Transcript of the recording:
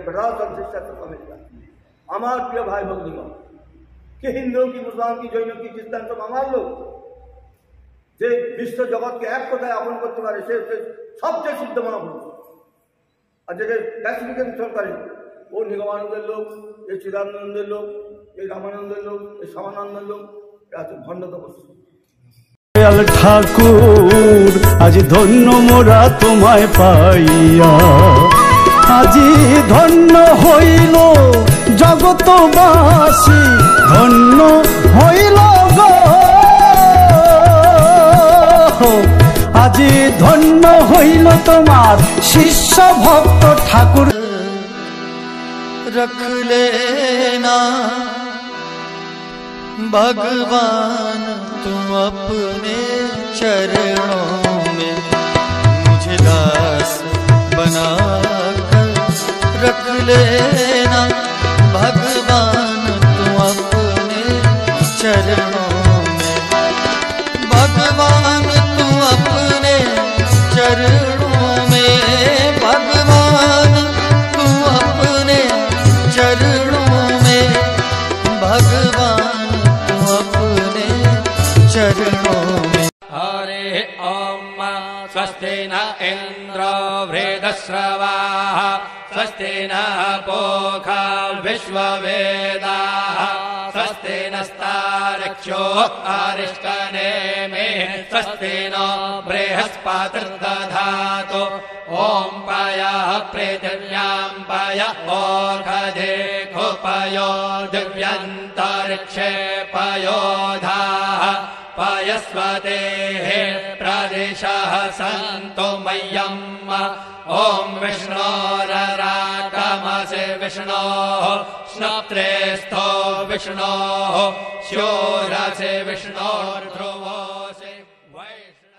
बड़ा संशिष्टा तो अमेरिका। আমার প্রিয় ভাই বন্ধুগণ, কি হিন্দু কি মুসলমান কি জৈন কি খ্রিস্টান সব আমার লোক, যে বিশ্ব জগৎকে এক কথায় আপন করতে পারে সে সবচেয়ে শুদ্ধ মহাপুরুষ। আর যে ক্লাসিফিকেশন সরকারি ও নিগমানন্দের লোক, এই চিদানন্দের লোক, এই রামানন্দের লোক, এই শ্যামানন্দের লোক, এরা হচ্ছে ভণ্ড তপস্বী। ঠাকুর আজ ধন্য মোরা তোমায় পাইয়া, আজি ধন্য হইল জগতবাসী, ধন্য হইল গো, আজি ধন্য হইল তোমার শিষ্য ভক্ত ঠাকুর। रख लेना भगवान तुम अपने चरणों में, मुझे दास बनाकर रख लेना भगवान तुम अपने चरणों में, भगवान तुम अपने चरणों में, भगवान तुम अपने चरणों में, भगवान तुम अपने चरणों में। हरे ओम स्वस्ति न इंद्रो वृद्धश्रवाः, स्वस्ति न पूषा विश्ववेदाः, स्वस्ति नस्तार्क्ष्यो अरिष्टनेमिः, स्वस्ति नो बृहस्पतिर्दधातु। ॐ पयः पृथिव्यां पय ओषधे खुपयो दिव्यन्तरिक्षे पयोधाः, पयस्वतेः प्रदिशः सन्तु मह्यम्। ॐ विष्णोरराटमसि विष्णोः, स्नप्त्रेस्थो विष्णोः, स्योरसि विष्णोर्ध्रुवोऽसि वैष्णवः।